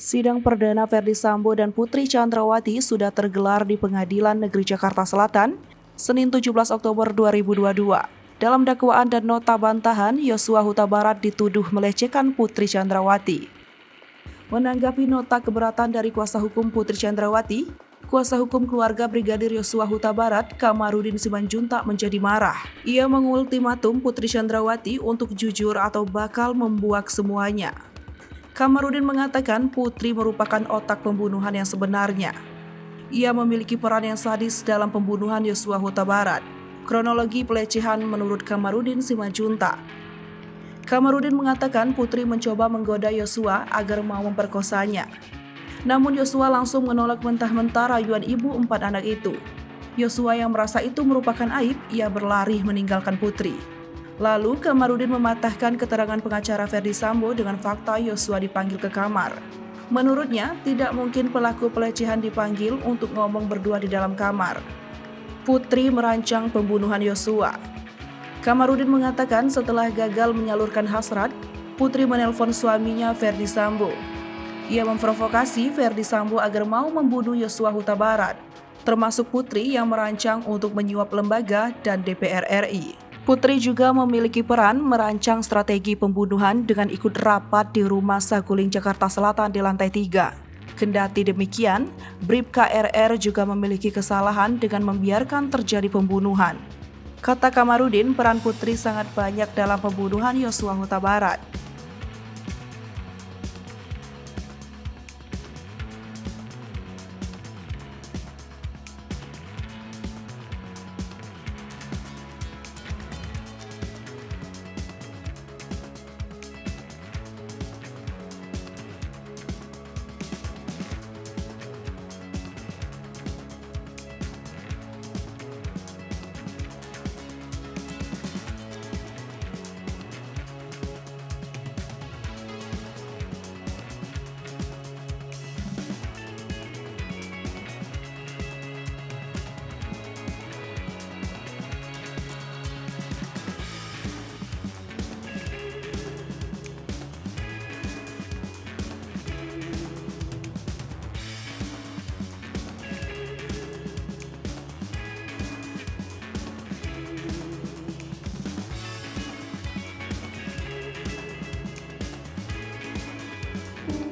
Sidang perdana Ferdy Sambo dan Putri Chandrawati sudah tergelar di Pengadilan Negeri Jakarta Selatan, Senin 17 Oktober 2022. Dalam dakwaan dan nota bantahan, Yosua Huta Barat dituduh melecehkan Putri Chandrawati. Menanggapi nota keberatan dari kuasa hukum Putri Chandrawati, kuasa hukum keluarga Brigadir Yosua Huta Barat, Kamarudin Simanjuntak menjadi marah. Ia mengultimatum Putri Chandrawati untuk jujur atau bakal membuak semuanya. Kamarudin mengatakan Putri merupakan otak pembunuhan yang sebenarnya. Ia memiliki peran yang sadis dalam pembunuhan Yosua Huta Barat. Kronologi pelecehan menurut Kamarudin Simanjuntak. Kamarudin mengatakan Putri mencoba menggoda Yosua agar mau memperkosanya. Namun Yosua langsung menolak mentah-mentah rayuan ibu 4 anak itu. Yosua yang merasa itu merupakan aib, ia berlari meninggalkan Putri. Lalu Kamarudin mematahkan keterangan pengacara Ferdy Sambo dengan fakta Yosua dipanggil ke kamar. Menurutnya, tidak mungkin pelaku pelecehan dipanggil untuk ngomong berdua di dalam kamar. Putri merancang pembunuhan Yosua. Kamarudin mengatakan setelah gagal menyalurkan hasrat, Putri menelpon suaminya Ferdy Sambo. Ia memprovokasi Ferdy Sambo agar mau membunuh Yosua Huta Barat, termasuk Putri yang merancang untuk menyuap lembaga dan DPR RI. Putri juga memiliki peran merancang strategi pembunuhan dengan ikut rapat di Rumah Saguling Jakarta Selatan di lantai 3. Kendati demikian, Bribka RR juga memiliki kesalahan dengan membiarkan terjadi pembunuhan. Kata Kamarudin, peran Putri sangat banyak dalam pembunuhan Yosua Huta Barat.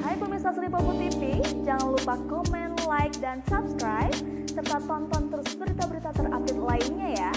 Hai pemirsa Sri Popo TV, jangan lupa komen, like, dan subscribe, serta tonton terus berita-berita terupdate lainnya ya.